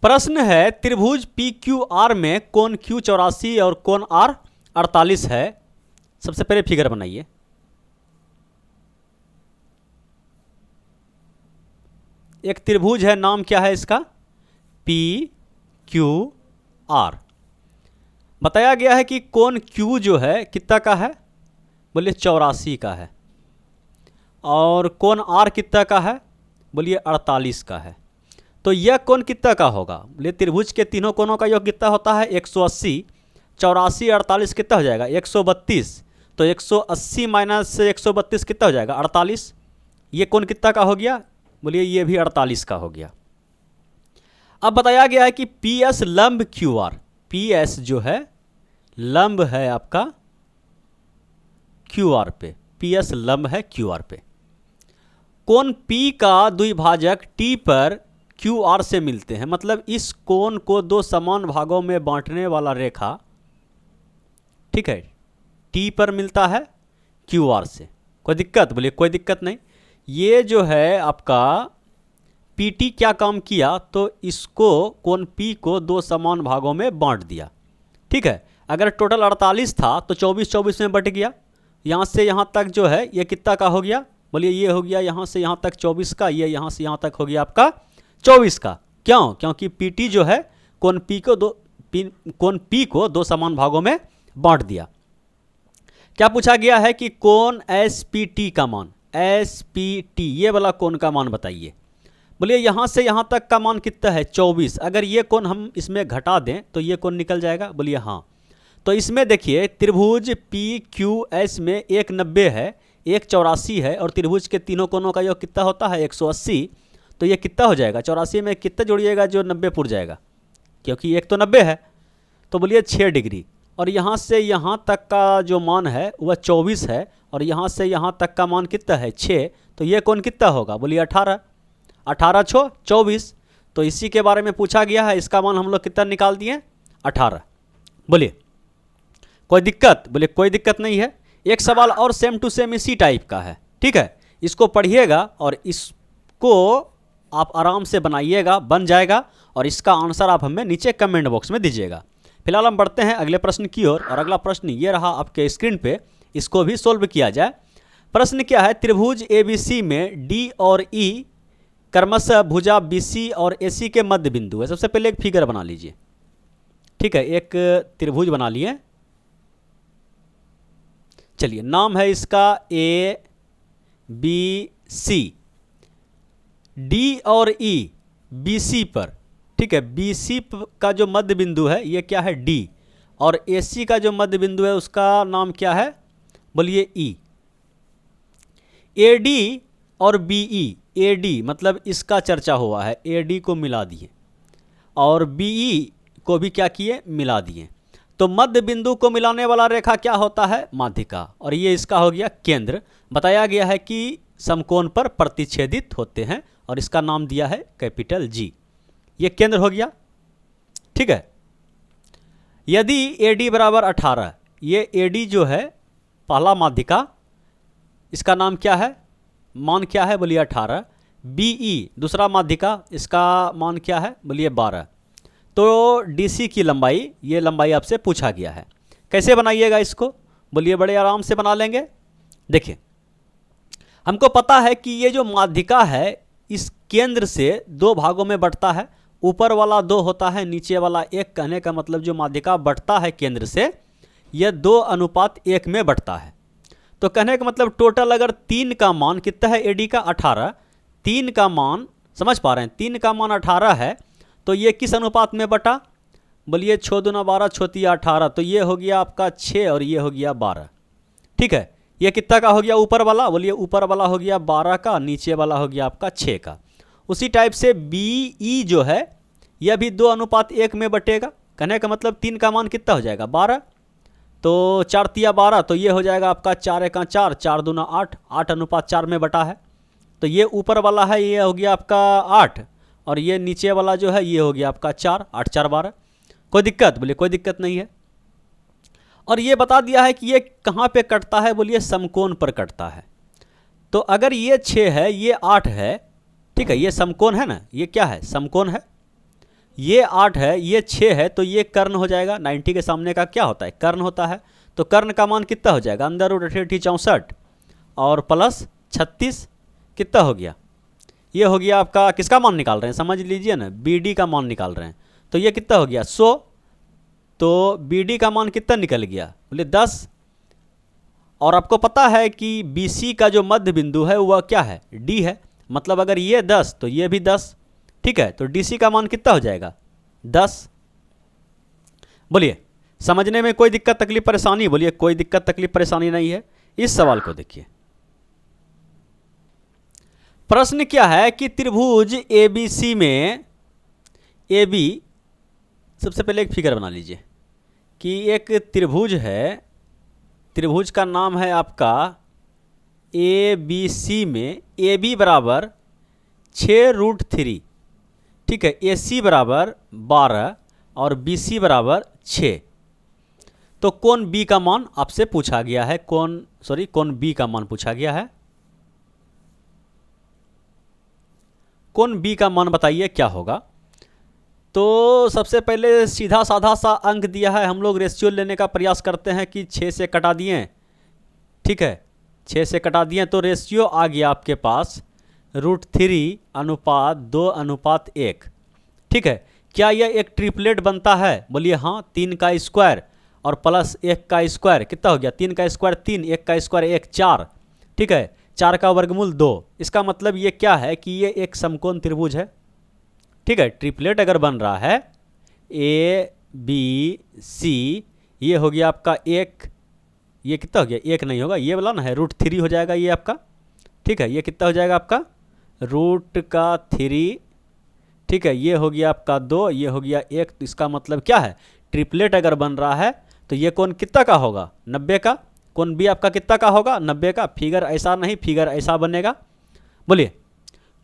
प्रश्न है त्रिभुज पी क्यू आर में कोण क्यू 84 और कोण आर 48 है। सबसे पहले फिगर बनाइए। एक त्रिभुज है, नाम क्या है इसका? P Q R. बताया गया है कि कोण क्यू जो है कितना का है? बोलिए 84 का है। और कोण आर कितना का है? बोलिए 48 का है। तो यह कोण कितना का होगा? बोलिए त्रिभुज के तीनों कोणों का योग कितना होता है? 180। 84 48 कितना हो जाएगा? 132। तो 180 माइनस 132 कितना हो जाएगा? 48। ये कोण कितना का हो गया? बोलिए ये भी 48 का हो गया। अब बताया गया है कि पी एस लंब क्यू आर। पी एस जो है लंब है आपका क्यू आर पे। पी एस लंब है क्यू आर पे। कोण पी का द्विभाजक टी पर क्यू आर से मिलते हैं। मतलब इस कोण को दो समान भागों में बांटने वाला रेखा, ठीक है, टी पर मिलता है क्यू आर से। कोई दिक्कत? बोलिए कोई दिक्कत नहीं। ये जो है आपका पी टी क्या काम किया? तो इसको कोण पी को दो समान भागों में बांट दिया। ठीक है, अगर टोटल 48 था तो 24 में बट गया। यहाँ से यहाँ तक जो है ये कितना का हो गया? बोलिए ये हो गया यहाँ से यहाँ तक 24 का, ये यहाँ से यहाँ तक हो गया आपका 24 का। क्यों? क्योंकि पी टी जो है कोण पी को दो समान भागों में बांट दिया। क्या पूछा गया है कि कोण एस पी टी का मान, एस पी टी ये वाला कोण का मान बताइए। बोलिए यहाँ से यहाँ तक का मान कितना है? 24। अगर ये कोण हम इसमें घटा दें तो ये कोण निकल जाएगा। बोलिए हाँ। तो इसमें देखिए त्रिभुज पी क्यू एस में एक 90 है, एक 84 है, और त्रिभुज के तीनों कोणों का योग कितना होता है? 180। तो ये कितना हो जाएगा? 84 में कितना जोड़िएगा जो 90 पुर जाएगा? क्योंकि एक तो 90 है। तो बोलिए 6 डिग्री। और यहाँ से यहाँ तक का जो मान है वह 24 है, और यहाँ से यहाँ तक का मान कितना है? 6। तो ये कोण कितना होगा? बोलिए 18। 18 छो 24। तो इसी के बारे में पूछा गया है। इसका मान हम लोग कितना निकाल दिए? 18। बोलिए कोई दिक्कत? बोलिए कोई दिक्कत नहीं है। एक सवाल और सेम टू सेम इसी टाइप का है, ठीक है, इसको पढ़िएगा और इसको आप आराम से बनाइएगा, बन जाएगा, और इसका आंसर आप हमें नीचे कमेंट बॉक्स में दीजिएगा। फिलहाल हम बढ़ते हैं अगले प्रश्न की ओर, और अगला प्रश्न ये रहा आपके स्क्रीन पे, इसको भी सोल्व किया जाए। प्रश्न क्या है? त्रिभुज एबीसी में डी और ई क्रमशः भुजा बीसी और एसी के मध्य बिंदु है। सबसे पहले एक फिगर बना लीजिए, ठीक है, एक त्रिभुज बना लिए। चलिए, नाम है इसका ए बी सी। डी और ई बीसी पर, ठीक है, बीसी का जो मध्य बिंदु है ये क्या है? डी। और एसी का जो मध्य बिंदु है उसका नाम क्या है? बोलिए ई। एडी और बीई, एडी मतलब इसका चर्चा हुआ है, एडी को मिला दिए, और बीई को भी क्या किए? मिला दिए। तो मध्य बिंदु को मिलाने वाला रेखा क्या होता है? माध्यिका। और ये इसका हो गया केंद्र। बताया गया है कि समकोण पर प्रतिच्छेदित होते हैं, और इसका नाम दिया है कैपिटल जी। ये केंद्र हो गया, ठीक है। यदि AD बराबर 18, ये AD जो है पहला माध्यिका, इसका नाम क्या है? मान क्या है? बोलिए 18। BE दूसरा माध्यिका, इसका मान क्या है? बोलिए 12। तो DC की लंबाई, ये लंबाई आपसे पूछा गया है। कैसे बनाइएगा इसको? बोलिए बड़े आराम से बना लेंगे। देखिए, हमको पता है कि ये जो माध्यिका है इस केंद्र से दो भागों में बंटता है। ऊपर वाला 2 होता है, नीचे वाला 1। कहने का मतलब जो माध्यिका बंटता है केंद्र से, यह 2:1 में बंटता है। तो कहने का मतलब टोटल अगर 3 का मान कितना है? AD का 18। 3 का मान समझ पा रहे हैं? 3 का मान 18 है, तो ये किस अनुपात में बटा? बोलिए 6 दूना 12, 6 तिया 18। तो ये हो गया आपका 6 और ये हो गया 12, ठीक है। ये कितना का हो गया ऊपर वाला? बोलिए ऊपर वाला हो गया 12 का, नीचे वाला हो गया आपका 6 का। उसी टाइप से BE जो है यह भी 2:1 में बटेगा। कहने का मतलब 3 का मान कितना हो जाएगा? 12। तो 4 तिया 12, तो ये हो जाएगा आपका 4 एका 4, 4 दूना 8, 8:4 में बटा है। तो ये ऊपर वाला है, ये हो गया आपका 8, और ये नीचे वाला जो है ये हो गया आपका 4, 8 4 12। कोई दिक्कत? बोलिए कोई दिक्कत नहीं है। और ये बता दिया है कि ये कहाँ पे कटता है? बोलिए समकोण पर कटता है। तो अगर ये 6 है, ये 8 है, ठीक है, ये समकोण है ना, ये क्या है? समकोण है। ये 8 है, ये 6 है, तो ये कर्ण हो जाएगा। 90 के सामने का क्या होता है? कर्ण होता है। तो कर्ण का मान कितना हो जाएगा? अंदर रूट 64 और प्लस 36 कितना हो गया? ये हो गया आपका, किसका मान निकाल रहे हैं समझ लीजिए ना, बी डी का मान निकाल रहे हैं। तो ये कितना हो गया? 100। तो बी डी का मान कितना निकल गया? बोले 10। और आपको पता है कि बी सी का जो मध्य बिंदु है वह क्या है? डी है। मतलब अगर ये 10 तो ये भी 10। ठीक है, तो डी सी का मान कितना हो जाएगा? 10। बोलिए, समझने में कोई दिक्कत तकलीफ परेशानी? बोलिए, कोई दिक्कत तकलीफ परेशानी नहीं है। इस सवाल को देखिए, प्रश्न क्या है कि त्रिभुज एबीसी में, ए बी, सबसे पहले एक फिगर बना लीजिए कि एक त्रिभुज है, त्रिभुज का नाम है आपका ए बी सी में ए बी बराबर 6√3, ठीक है, ए सी बराबर 12 और बी सी बराबर 6। तो कौन बी का मान आपसे पूछा गया है? कौन बी का मान पूछा गया है? कौन बी का मान बताइए क्या होगा? तो सबसे पहले सीधा साधा सा अंक दिया है, हम लोग रेशियो लेने का प्रयास करते हैं कि 6 से कटा दिए, ठीक है, 6 से कटा दिए तो रेशियो आ गया आपके पास √3:2:1। ठीक है, क्या यह एक ट्रिपलेट बनता है? बोलिए हाँ। 3 का स्क्वायर और प्लस 1 का स्क्वायर कितना हो गया? 3 का स्क्वायर 3, 1 का स्क्वायर 1, 4। ठीक है, 4 का वर्गमूल 2। इसका मतलब ये क्या है कि ये एक समकोण त्रिभुज है। ठीक है, ट्रिपलेट अगर बन रहा है ए बी सी, ये हो गया आपका 1, ये कितना हो गया? 1 नहीं होगा, ये वाला ना है √3 हो जाएगा ये आपका। ठीक है, ये कितना हो जाएगा आपका? √3। ठीक है, ये हो गया आपका 2, ये हो गया 1। तो इसका मतलब क्या है? ट्रिपलेट अगर बन रहा है तो ये कोण कितना का होगा? 90 का। कोण बी आपका कितना का होगा? 90 का। फिगर ऐसा नहीं, फिगर ऐसा बनेगा। बोलिए,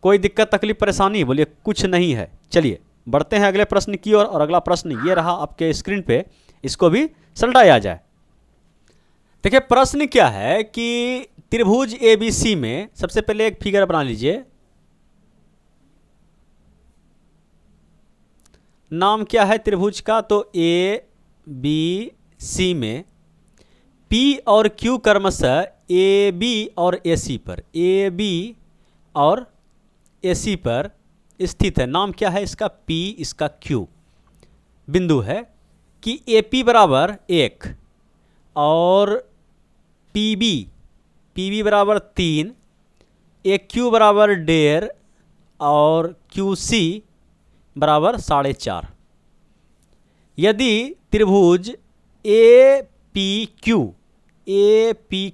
कोई दिक्कत तकलीफ परेशानी? बोलिए कुछ नहीं है। चलिए बढ़ते हैं अगले प्रश्न की ओर। और अगला प्रश्न ये रहा आपके स्क्रीन पे, इसको भी सलटाया जाए। देखिए प्रश्न क्या है कि त्रिभुज एबीसी में, सबसे पहले एक फिगर बना लीजिए। नाम क्या है त्रिभुज का? तो ए बी सी में पी और क्यू क्रमशः ए बी और ए सी पर, ए बी और ए सी पर स्थित है। नाम क्या है इसका? पी, इसका क्यू। बिंदु है कि ए पी बराबर 1 और पी बी बराबर 3, ए क्यू बराबर 1.5 और क्यू सी बराबर 4.5। यदि त्रिभुज ए पी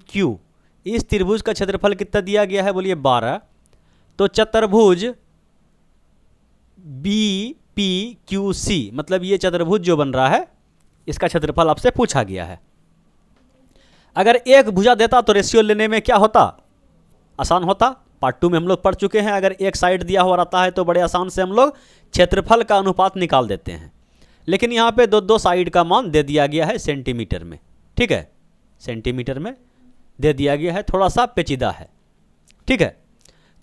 क्यू, इस त्रिभुज का क्षेत्रफल कितना दिया गया है? बोलिए 12। तो चतुर्भुज बी पी क्यू सी, मतलब ये चतुर्भुज जो बन रहा है इसका क्षेत्रफल आपसे पूछा गया है। अगर एक भुजा देता तो रेशियो लेने में क्या होता? आसान होता। पार्ट 2 में हम लोग पढ़ चुके हैं। अगर एक साइड दिया हुआ रहता है तो बड़े आसान से हम लोग क्षेत्रफल का अनुपात निकाल देते हैं। लेकिन यहाँ पे दो साइड का मान दे दिया गया है सेंटीमीटर में। ठीक है, सेंटीमीटर में दे दिया गया है, थोड़ा सा पेचीदा है। ठीक है,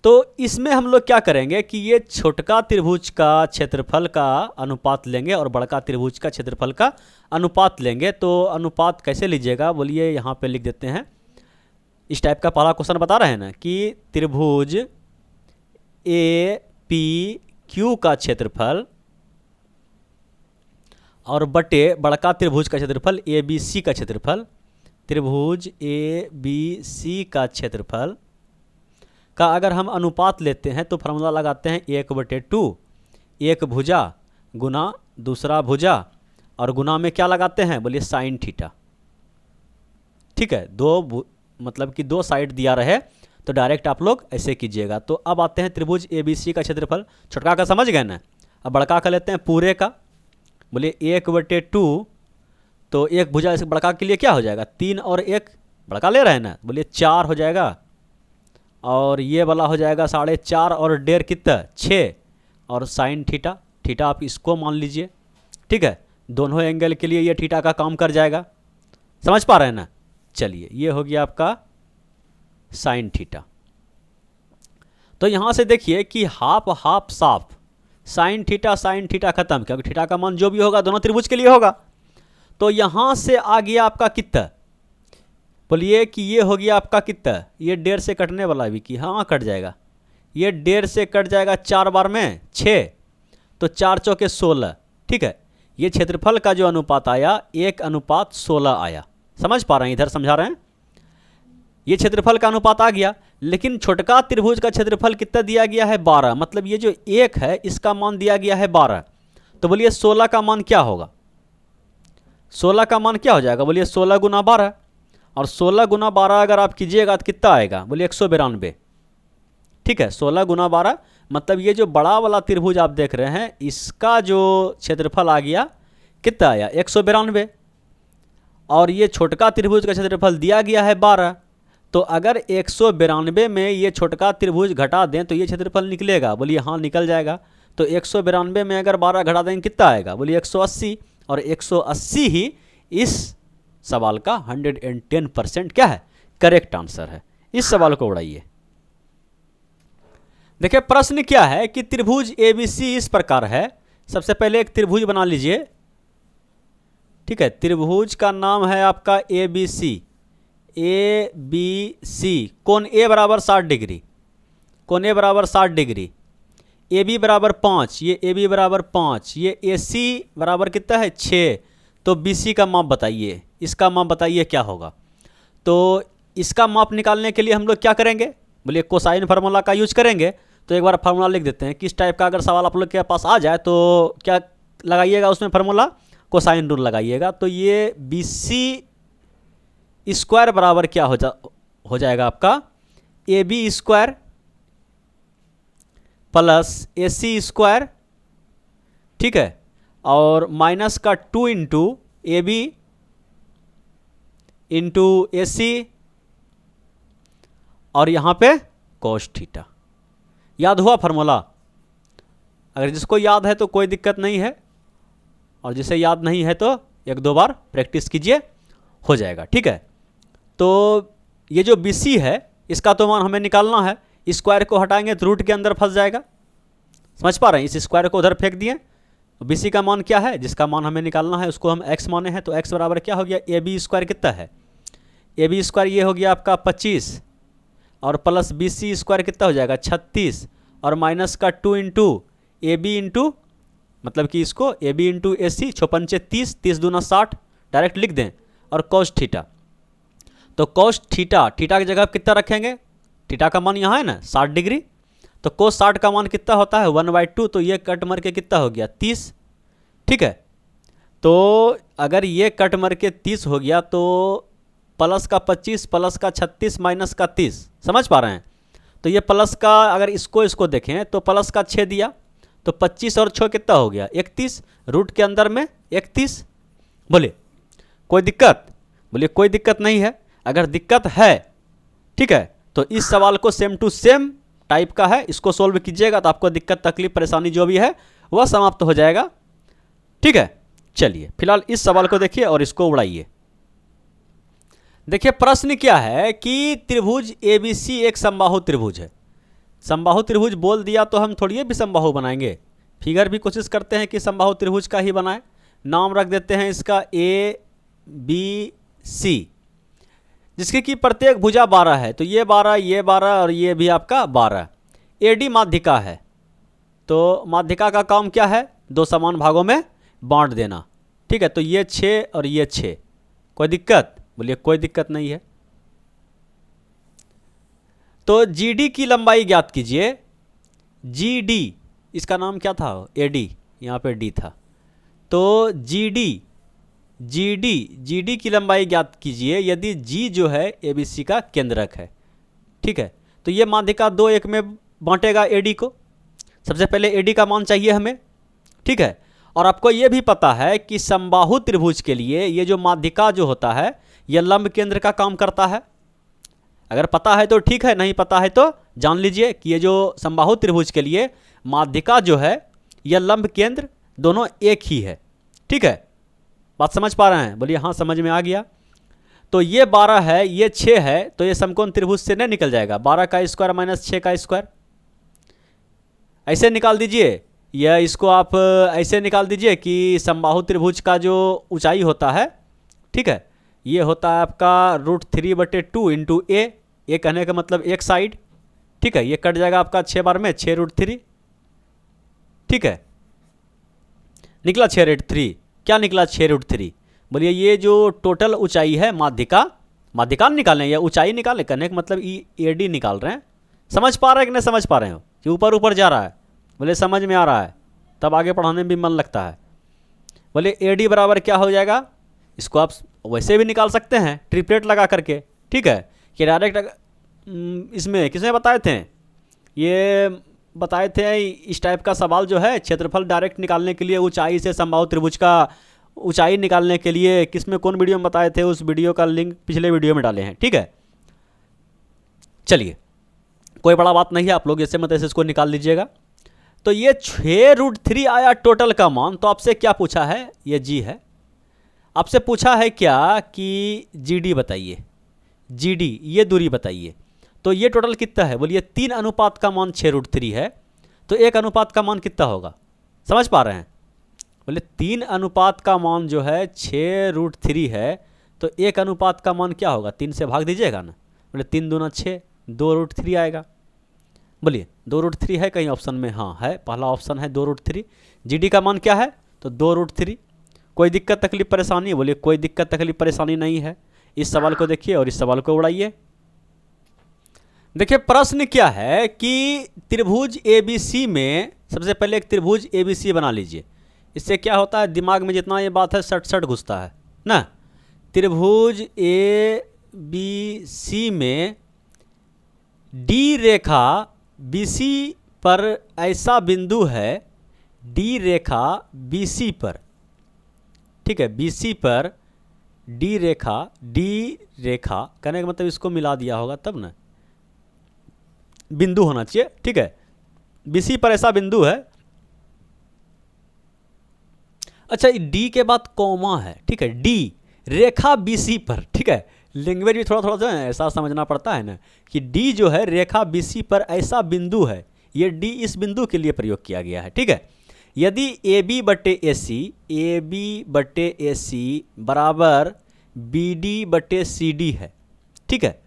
तो इसमें हम लोग क्या करेंगे कि ये छोटका त्रिभुज का क्षेत्रफल का अनुपात लेंगे और बड़का त्रिभुज का क्षेत्रफल का अनुपात लेंगे। तो अनुपात कैसे लीजिएगा? बोलिए यहाँ पे लिख देते हैं। इस टाइप का पहला क्वेश्चन बता रहे हैं ना कि त्रिभुज ए पी क्यू का क्षेत्रफल और बटे बड़का त्रिभुज का क्षेत्रफल ए बी सी का क्षेत्रफल, त्रिभुज ए बी सी का क्षेत्रफल का अगर हम अनुपात लेते हैं तो फार्मूला लगाते हैं 1/2। एक भुजा गुना दूसरा भुजा और गुना में क्या लगाते हैं? बोलिए साइन थीटा। ठीक है, मतलब कि 2 साइड दिया रहे तो डायरेक्ट आप लोग ऐसे कीजिएगा। तो अब आते हैं त्रिभुज ए बी सी का क्षेत्रफल। छोटका का समझ गए ना, अब बड़का का लेते हैं पूरे का। बोलिए 1/2, तो एक भुजा इस बड़का के लिए क्या हो जाएगा? 3 और 1 बड़का ले रहे हैं ना, बोलिए 4 हो जाएगा। और ये वाला हो जाएगा 4.5 और 1.5 कितना? 6 और साइन थीटा। थीटा आप इसको मान लीजिए। ठीक है, दोनों एंगल के लिए ये थीटा का काम कर जाएगा। समझ पा रहे हैं ना? चलिए, ये हो गया आपका साइन थीटा। तो यहाँ से देखिए कि हाफ हाफ साफ, साइन थीटा खत्म, क्योंकि थीटा का मान जो भी होगा दोनों त्रिभुज के लिए होगा। तो यहाँ से आ गया आपका कितना, बोलिए कि ये हो गया आपका कितना, ये 1.5 से कटने वाला भी कि हाँ कट जाएगा, ये 1.5 से कट जाएगा 4 बार में 6, तो 4 चौके 16। ठीक है, ये क्षेत्रफल का जो अनुपात आया 1:16 आया। समझ पा रहे हैं, इधर समझा रहे हैं, ये क्षेत्रफल का अनुपात आ गया। लेकिन छोटका त्रिभुज का क्षेत्रफल कितना दिया गया है 12, मतलब ये जो 1 है इसका मान दिया गया है 12। तो बोलिए 16 का मान क्या होगा, 16 का मान क्या हो जाएगा, बोलिए 16 गुना 12, और 16 गुना 12 अगर आप कीजिएगा तो कितना आएगा, बोलिए 192। ठीक है, 16 गुना 12 मतलब ये जो बड़ा वाला त्रिभुज आप देख रहे हैं इसका जो क्षेत्रफल आ गया कितना आया 192, और ये छोटका त्रिभुज का क्षेत्रफल दिया गया है 12। तो अगर 192 में ये छोटका त्रिभुज घटा दें तो ये क्षेत्रफल निकलेगा, बोलिए हाँ निकल जाएगा। तो 192 में अगर 12 घटा देंगे कितना आएगा, बोलिए 180, और 180 ही इस सवाल का 110% क्या है, करेक्ट आंसर है। इस सवाल को उड़ाइए। देखिए प्रश्न क्या है कि त्रिभुज ABC इस प्रकार है। सबसे पहले एक त्रिभुज बना लीजिए। ठीक है, त्रिभुज का नाम है आपका ABC। कोण A बराबर 60 डिग्री, कोण A बराबर 60 डिग्री, AB बराबर 5, ये AB बराबर 5, ये AC बराबर कितना है 6। तो BC का माप बताइए, इसका माप बताइए क्या होगा। तो इसका माप निकालने के लिए हम लोग क्या करेंगे, बोलिए कोसाइन फार्मूला का यूज करेंगे। तो एक बार फार्मूला लिख देते हैं, किस टाइप का अगर सवाल आप लोग के पास आ जाए तो क्या लगाइएगा उसमें फार्मूला, कोसाइन रूल लगाइएगा। तो ये BC स्क्वायर बराबर क्या हो जाएगा आपका AB square plus AC square. ठीक है, और माइनस का 2 इंटू AB इंटू AC, और यहाँ पे cos थीटा। याद हुआ फार्मूला, अगर जिसको याद है तो कोई दिक्कत नहीं है, और जिसे याद नहीं है तो 1-2 बार प्रैक्टिस कीजिए, हो जाएगा। ठीक है, तो ये जो BC है इसका तो मान हमें निकालना है, स्क्वायर को हटाएंगे तो रूट के अंदर फंस जाएगा। समझ पा रहे हैं, इस स्क्वायर को उधर फेंक दिए। BC का मान क्या है, जिसका मान हमें निकालना है उसको हम x माने हैं। तो x बराबर क्या हो गया, AB स्क्वायर कितना है, AB स्क्वायर ये हो गया आपका 25, और प्लस BC स्क्वायर कितना हो जाएगा 36, और माइनस का 2 इंटू AB इंटू, मतलब कि इसको AB इंटू AC 56 30, 30 दूना 60 डायरेक्ट लिख दें, और cos थीटा। तो cos थीटा, थीटा की जगह कितना रखेंगे, थीटा का मान यहाँ है ना 60 डिग्री, तो cos 60 का मान कितना होता है 1/2, तो ये कट मर के कितना हो गया 30। ठीक है, तो अगर ये कट मर के 30 हो गया तो प्लस का 25 प्लस का 36 माइनस का 30, समझ पा रहे हैं। तो ये प्लस का अगर इसको देखें तो प्लस का 6 दिया, तो 25 और 6 कितना हो गया 31, रूट के अंदर में 31। बोले कोई दिक्कत, बोलिए कोई दिक्कत नहीं है। अगर दिक्कत है, ठीक है, तो इस सवाल को सेम टू सेम टाइप का है, इसको सोल्व कीजिएगा तो आपको दिक्कत तकलीफ परेशानी जो भी है वह समाप्त हो जाएगा। ठीक है, चलिए फिलहाल इस सवाल को देखिए और इसको उड़ाइए। देखिए प्रश्न क्या है कि त्रिभुज ABC एक समबाहु त्रिभुज है। समबाहु त्रिभुज बोल दिया तो हम थोड़ी भी समबाहु बनाएंगे, फिगर भी कोशिश करते हैं कि समबाहु त्रिभुज का ही बनाए। नाम रख देते हैं इसका ABC, जिसकी कि प्रत्येक भुजा 12 है। तो ये 12 और ये भी आपका 12। AD माध्यिका है, तो माध्यिका का काम क्या है, 2 समान भागों में बांट देना। ठीक है, तो ये 6 और ये 6, कोई दिक्कत, बोलिए कोई दिक्कत नहीं है। तो GD की लंबाई ज्ञात कीजिए। GD, इसका नाम क्या था, AD, यहाँ पे D था। तो GD की लंबाई ज्ञात कीजिए यदि G जो है ABC का केंद्रक है। ठीक है, तो ये माध्यिका 2-1 में बांटेगा AD को। सबसे पहले AD का मान चाहिए हमें। ठीक है, और आपको ये भी पता है कि समबाहु त्रिभुज के लिए ये जो माध्यिका जो होता है यह लंब केंद्र का काम करता है। अगर पता है तो ठीक है, नहीं पता है तो जान लीजिए कि ये जो समबाहु त्रिभुज के लिए माध्यिका जो है यह लंब केंद्र दोनों एक ही है। ठीक है, बात समझ पा रहे हैं, बोलिए हाँ समझ में आ गया। तो ये 12 है, ये 6 है, तो ये समकोण त्रिभुज से नहीं निकल जाएगा। 12 का स्क्वायर माइनस 6 का स्क्वायर, ऐसे निकाल दीजिए। या इसको आप ऐसे निकाल दीजिए कि समबाहु त्रिभुज का जो ऊंचाई होता है, ठीक है, ये होता है आपका √3/2 इंटू ए कहने का मतलब एक साइड, ठीक है, ये कट जाएगा आपका 6 बार में 6√3, ठीक है, निकला 6√3। क्या निकला 6√3? बोलिए ये जो टोटल ऊंचाई है माध्यिका निकालें या ऊंचाई निकालें, कहने का मतलब AD निकाल रहे हैं। समझ पा रहे हैं कि नहीं समझ पा रहे हो कि ऊपर ऊपर जा रहा है? बोले समझ में आ रहा है, तब आगे पढ़ाने में भी मन लगता है। बोले AD बराबर क्या हो जाएगा, इसको आप वैसे भी निकाल सकते हैं ट्रिपलेट लगा करके, ठीक है, कि डायरेक्ट इसमें किसने बताए थे, ये बताए थे इस टाइप का सवाल जो है क्षेत्रफल डायरेक्ट निकालने के लिए ऊंचाई से समबाहु त्रिभुज का ऊंचाई निकालने के लिए, किसमें कौन वीडियो में बताए थे, उस वीडियो का लिंक पिछले वीडियो में डाले हैं, ठीक है। चलिए कोई बड़ा बात नहीं है, आप लोग जैसे मत ऐसे इसको निकाल लीजिएगा। तो ये 6√3 आया टोटल का मान। तो आपसे क्या पूछा है, ये जी है, आपसे पूछा है क्या कि GD बताइए, GD ये दूरी बताइए। तो ये टोटल कितना है, बोलिए 3 अनुपात का मान 6√3 है, तो 1 अनुपात का मान कितना होगा, समझ पा रहे हैं? बोले 3 अनुपात का मान जो है 6√3 है, तो 1 अनुपात का मान क्या होगा, 3 से भाग दीजिएगा ना। बोले 3 दूना 6, 2√3 आएगा। बोलिए 2√3 है कहीं ऑप्शन में? हाँ है, पहला ऑप्शन है 2√3। GD का मान क्या है, तो 2√3। कोई दिक्कत तकलीफ परेशानी? बोलिए कोई दिक्कत तकलीफ परेशानी नहीं है। इस सवाल को देखिए और इस सवाल को उड़ाइए। देखिए प्रश्न क्या है कि त्रिभुज ABC में, सबसे पहले एक त्रिभुज ABC बना लीजिए। इससे क्या होता है, दिमाग में जितना ये बात है सट सट घुसता है ना। त्रिभुज ABC में D रेखा BC पर ऐसा बिंदु है, D रेखा BC पर, ठीक है, BC पर D रेखा कहने का मतलब इसको मिला दिया होगा तब ना, बिंदु होना चाहिए, ठीक है, BC पर ऐसा बिंदु है। अच्छा D के बाद कॉमा है, ठीक है, D रेखा BC पर, ठीक है, लैंग्वेज भी थोड़ा थोड़ा जो है ऐसा समझना पड़ता है ना कि D जो है रेखा BC पर ऐसा बिंदु है, ये D इस बिंदु के लिए प्रयोग किया गया है, ठीक है। यदि AB/AC बराबर BD/CD है, ठीक है,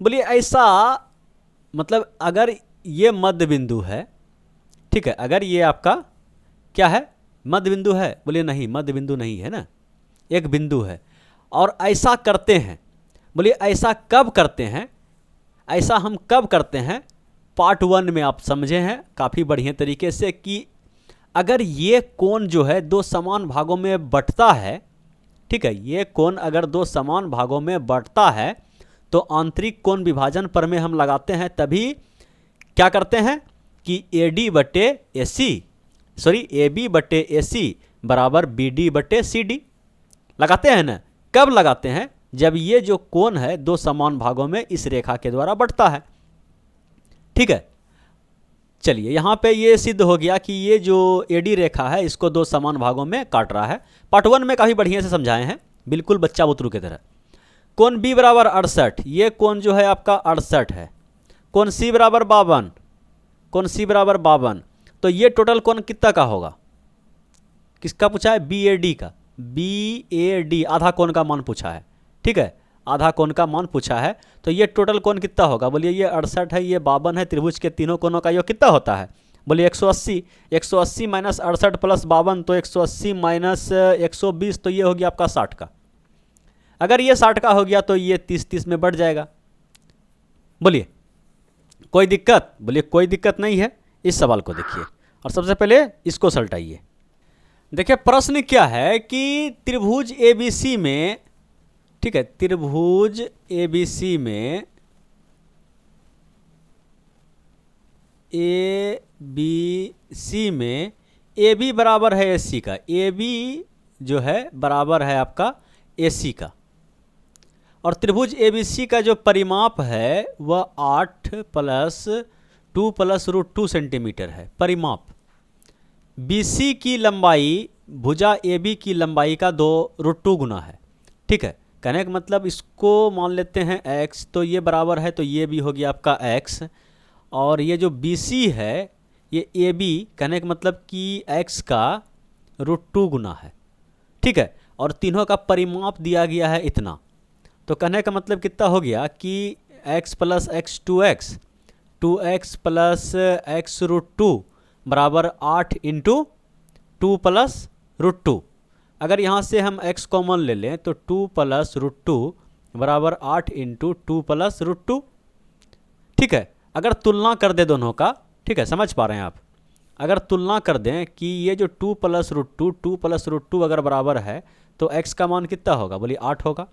बोलिए ऐसा मतलब अगर ये मध्य बिंदु है, ठीक है, अगर ये आपका क्या है, मध्य बिंदु है, बोलिए नहीं मध्य बिंदु नहीं है ना, एक बिंदु है। और ऐसा करते हैं, बोलिए ऐसा कब करते हैं, ऐसा हम कब करते हैं, पार्ट 1 में आप समझे हैं काफ़ी बढ़िया तरीके से कि अगर ये कोण जो है 2 समान भागों में बंटता है, ठीक है, ये कोण अगर 2 समान भागों में बंटता है तो आंतरिक कोण विभाजन पर में हम लगाते हैं, तभी क्या करते हैं कि AB/AC बराबर BD/CD लगाते हैं ना। कब लगाते हैं, जब ये जो कोण है 2 समान भागों में इस रेखा के द्वारा बंटता है, ठीक है। चलिए यहाँ पे ये सिद्ध हो गया कि ये जो AD रेखा है इसको 2 समान भागों में काट रहा है। पार्ट 1 में काफ़ी बढ़िया से समझाए हैं, बिल्कुल बच्चा बुतरू की तरह। कोण B बराबर 68, ये कोण जो है आपका 68 है। कोण C बराबर 52, तो ये टोटल कोण कितना का होगा, किसका पूछा है, BAD का, BAD आधा कोण का मान पूछा है, ठीक है, आधा कोण का मान पूछा है। तो ये टोटल कोण कितना होगा, बोलिए ये 68 है, ये 52 है, त्रिभुज के तीनों कोणों का योग कितना होता है, बोलिए 180। 180 माइनस 68 प्लस 52, तो 180 माइनस 120, तो ये हो गया आपका 60 का। अगर ये 60 का हो गया तो ये 30-30 में बढ़ जाएगा। बोलिए कोई दिक्कत, बोलिए कोई दिक्कत नहीं है। इस सवाल को देखिए और सबसे पहले इसको सलटाइए। देखिए प्रश्न क्या है कि त्रिभुज ABC में, ठीक है, त्रिभुज ABC में AB बराबर है AC का, AB जो है बराबर है आपका AC का, और त्रिभुज ABC का जो परिमाप है वह 8 + 2 + √2 सेंटीमीटर है परिमाप। BC की लंबाई भुजा AB की लंबाई का 2√2 गुना है, ठीक है। कहने का मतलब इसको मान लेते हैं x, तो ये बराबर है, तो ये भी हो गया आपका x, और ये जो BC है ये ए बी कहने का मतलब कि x का √2 गुना है, ठीक है, और तीनों का परिमाप दिया गया है इतना। तो कहने का मतलब कितना हो गया कि x plus x 2x plus x √2 बराबर 8 इंटू 2 प्लस √2। अगर यहाँ से हम x कॉमन ले लें तो 2 प्लस √2 बराबर 8 इंटू 2 प्लस √2, ठीक है। अगर तुलना कर दे दोनों का, ठीक है, समझ पा रहे हैं आप, अगर तुलना कर दें कि ये जो 2 प्लस √2 अगर बराबर है तो x का मान कितना होगा, बोलिए 8 होगा।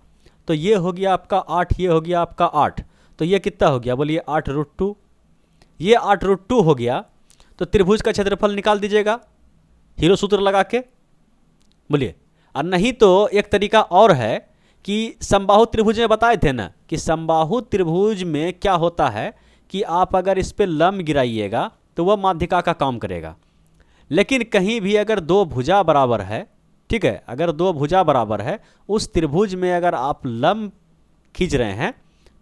तो ये हो गया आपका 8, ये हो गया आपका 8, तो ये कितना हो गया, बोलिए 8 √2। ये 8 √2 हो गया। तो त्रिभुज का क्षेत्रफल निकाल दीजिएगा हीरो सूत्र लगा के, बोलिए। और नहीं तो एक तरीका और है कि समबाहु त्रिभुज में बताए थे ना कि समबाहु त्रिभुज में क्या होता है कि आप अगर इस पे लंब गिराइएगा तो वह माध्यिका का काम करेगा। लेकिन कहीं भी अगर दो भुजा बराबर है, ठीक है, अगर दो भुजा बराबर है, उस त्रिभुज में अगर आप लंब खींच रहे हैं,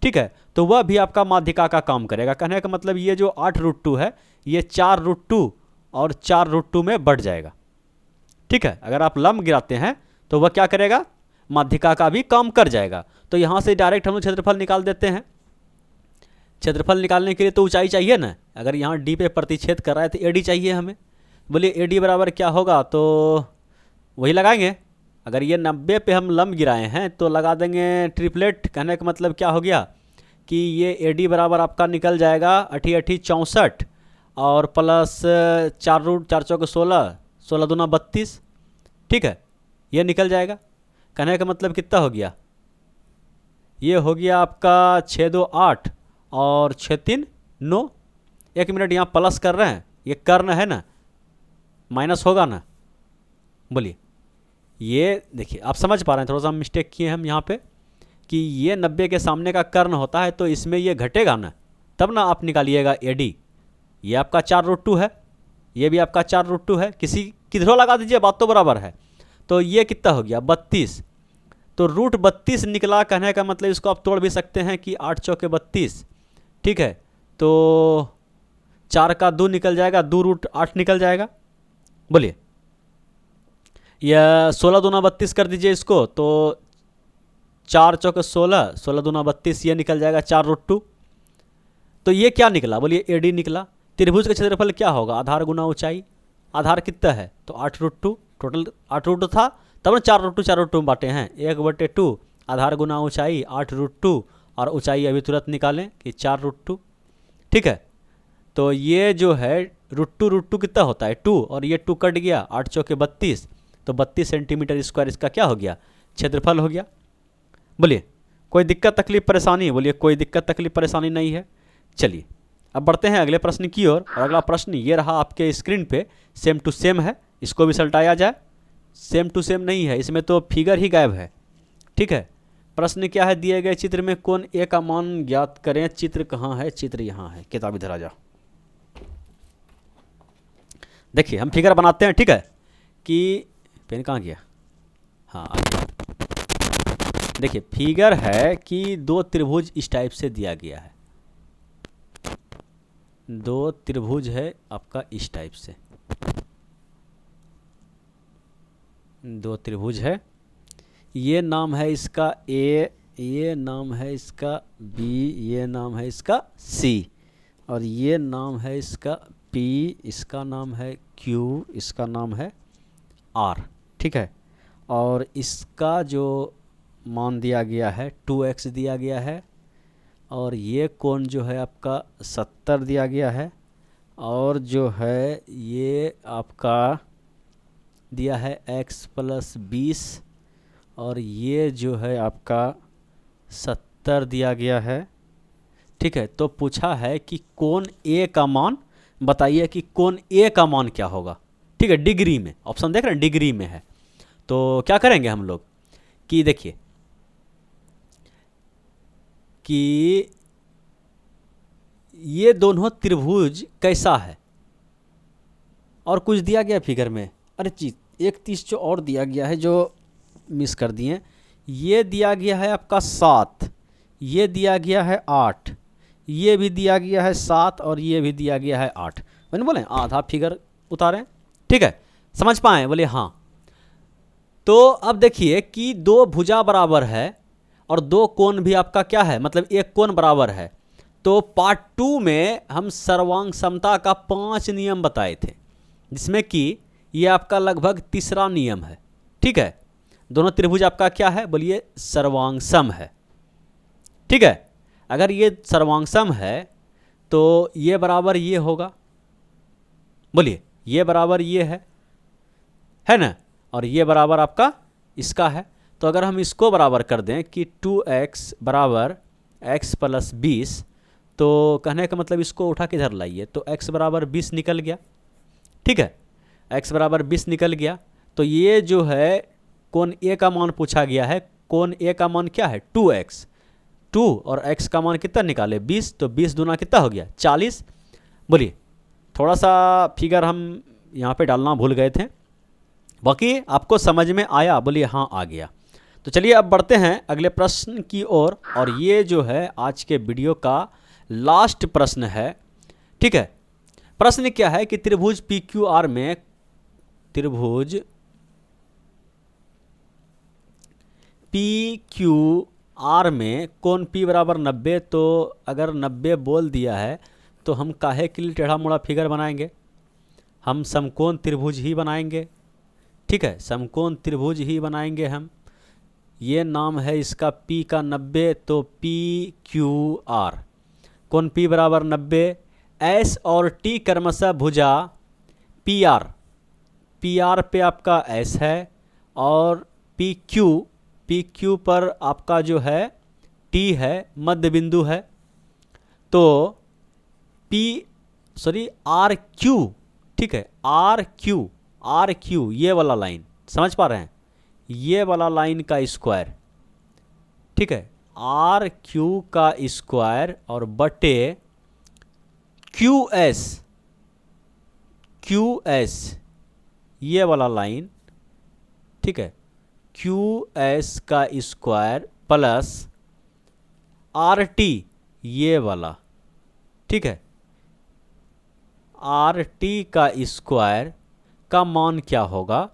ठीक है, तो वह भी आपका माध्यिका का काम करेगा। कहने का मतलब ये जो 8 √2 है ये 4 √2 और 4 √2 में बढ़ जाएगा, ठीक है। अगर आप लंब गिराते हैं तो वह क्या करेगा, माध्यिका का भी काम कर जाएगा। तो यहाँ से डायरेक्ट हम लोग क्षेत्रफल निकाल देते हैं। क्षेत्रफल निकालने के लिए तो ऊंचाई चाहिए ना, अगर यहाँ डी पे प्रतिच्छेद कर रहा है तो एडी चाहिए हमें। बोलिए एडी बराबर क्या होगा, तो वही लगाएंगे। अगर ये 90 पे हम लंब गिराए हैं तो लगा देंगे ट्रिपलेट। कहने का मतलब क्या हो गया कि ये एडी बराबर आपका निकल जाएगा 88 64 और प्लस 4 चौके 16, 16 दूना 32, ठीक है, ये निकल जाएगा। कहने का मतलब कितना हो गया, ये हो गया आपका 6 2 8 और 6 3 9। 1 मिनट यहाँ प्लस कर रहे हैं, ये कर्ण है ना, माइनस होगा ना, बोलिए। ये देखिए आप समझ पा रहे हैं, थोड़ा सा मिस्टेक किए हम यहाँ पे कि ये 90 के सामने का कर्ण होता है तो इसमें ये घटेगा ना, तब ना आप निकालिएगा एडी। ये आपका 4 √2 है, ये भी आपका 4 √2 है, किधरों लगा दीजिए, बात तो बराबर है। तो ये कितना हो गया 32, तो √32 निकला। कहने का मतलब इसको आप तोड़ भी सकते हैं कि 8 चौके 32, ठीक है, तो 4 का 2 निकल जाएगा, 2 √8 निकल जाएगा। बोलिए यह 16 दूना 32 कर दीजिए इसको, तो 4 चौके 16, 16 दूना 32, ये निकल जाएगा 4 √2। तो ये क्या निकला, बोलिए एडी निकला। त्रिभुज का क्षेत्रफल क्या होगा, आधार गुना ऊंचाई। आधार कितना है, तो 8 √2, टोटल 8 √2 था, तब ना 4 √2 में बांटे हैं, 1/2 आधार गुना ऊंचाई 8 √2 और ऊंचाई अभी तुरंत निकालें कि 4 √2, ठीक है। तो ये जो है √2 कितना होता है 2, और ये 2 कट गया, 8 चौके 32, तो 32 सेंटीमीटर स्क्वायर इसका क्या हो गया, क्षेत्रफल हो गया। बोलिए कोई दिक्कत तकलीफ परेशानी, बोलिए कोई दिक्कत तकलीफ परेशानी नहीं है। चलिए अब बढ़ते हैं अगले प्रश्न की ओर। और अगला प्रश्न ये रहा आपके स्क्रीन पे, सेम टू सेम है, इसको भी सल्टाया जाए। सेम टू सेम नहीं है, इसमें तो फिगर ही गायब है, ठीक है। प्रश्न क्या है, दिए गए चित्र में कोण ए का मान ज्ञात करें। चित्र कहाँ है, चित्र यहाँ है, किताब इधर आ जाओ। देखिए हम फिगर बनाते हैं, ठीक है, कि पेन कहाँ गया, हाँ आ गया। देखिए फिगर है कि दो त्रिभुज इस टाइप से दिया गया है, दो त्रिभुज है आपका इस टाइप से, दो त्रिभुज है। ये नाम है इसका ए, ये नाम है इसका बी, ये नाम है इसका सी, और ये नाम है इसका पी, इसका नाम है क्यू, इसका नाम है आर, ठीक है। और इसका जो मान दिया गया है 2x दिया गया है, और ये कोण जो है आपका 70 दिया गया है, और जो है ये आपका दिया है x + 20, और ये जो है आपका 70 दिया गया है, ठीक है। तो पूछा है कि कोण ए का मान बताइए कि कोण ए का मान क्या होगा, ठीक है, डिग्री में। ऑप्शन देख रहे हैं, डिग्री में है। तो क्या करेंगे हम लोग कि देखिए कि ये दोनों त्रिभुज कैसा है, और कुछ दिया गया फिगर में, अरे चीज एक 30 जो और दिया गया है जो मिस कर दिए। ये दिया गया है आपका 7, ये दिया गया है 8, ये भी दिया गया है 7, और ये भी दिया गया है 8। मैंने बोले आधा फिगर उतारें, ठीक है, समझ पाए? बोले हाँ। तो अब देखिए कि दो भुजा बराबर है और दो कोण भी आपका क्या है, मतलब एक कोण बराबर है। तो पार्ट 2 में हम सर्वांग समता का 5 नियम बताए थे, जिसमें कि ये आपका लगभग तीसरा नियम है, ठीक है। दोनों त्रिभुज आपका क्या है, बोलिए सर्वांग सम है, ठीक है। अगर ये सर्वांग सम है तो ये बराबर ये होगा, बोलिए ये बराबर ये है ना, और ये बराबर आपका इसका है। तो अगर हम इसको बराबर कर दें कि 2x बराबर x प्लस 20, तो कहने का मतलब इसको उठा के इधर लाइए, तो x बराबर 20 निकल गया, ठीक है, x बराबर 20 निकल गया। तो ये जो है कोण a का मान पूछा गया है, कोण a का मान क्या है 2x, 2 और x का मान कितना निकाले 20, तो 20 दूना कितना हो गया 40। बोलिए थोड़ा सा फिगर हम यहाँ पे डालना भूल गए थे, बाकी आपको समझ में आया? बोलिए हाँ आ गया। तो चलिए अब बढ़ते हैं अगले प्रश्न की ओर, और ये जो है आज के वीडियो का लास्ट प्रश्न है, ठीक है। प्रश्न क्या है कि त्रिभुज पी क्यू आर में, त्रिभुज पी क्यू आर में कोण P बराबर 90, तो अगर 90 बोल दिया है तो हम काहे के लिए टेढ़ा मोड़ा फिगर बनाएंगे, हम समकोण त्रिभुज ही बनाएंगे, ठीक है, समकोण त्रिभुज ही बनाएंगे हम। ये नाम है इसका P का 90, तो पी क्यू आर, कोण P बराबर 90, S और T क्रमशः भुजा पी आर पे आपका S है, और पी क्यू पर आपका जो है T है, मध्य बिंदु है। तो आर क्यू, ठीक है, आर क्यू ये वाला लाइन समझ पा रहे हैं, ये वाला लाइन का स्क्वायर, ठीक है, आर क्यू का स्क्वायर और बटे क्यू एस ये वाला लाइन, ठीक है, क्यू एस का स्क्वायर प्लस आर टी ये वाला, ठीक है, आर टी का स्क्वायर का मान क्या होगा,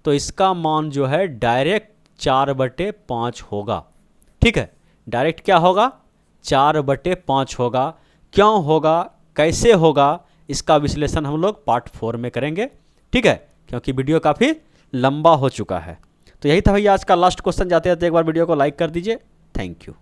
तो इसका मान जो है डायरेक्ट 4/5 होगा, ठीक है, डायरेक्ट क्या होगा 4/5 होगा। क्यों होगा, कैसे होगा, इसका विश्लेषण हम लोग पार्ट 4 में करेंगे, ठीक है, क्योंकि वीडियो काफ़ी लंबा हो चुका है। तो यही था भैया आज का लास्ट क्वेश्चन। जाते जाते एक बार वीडियो को लाइक कर दीजिए। Thank you.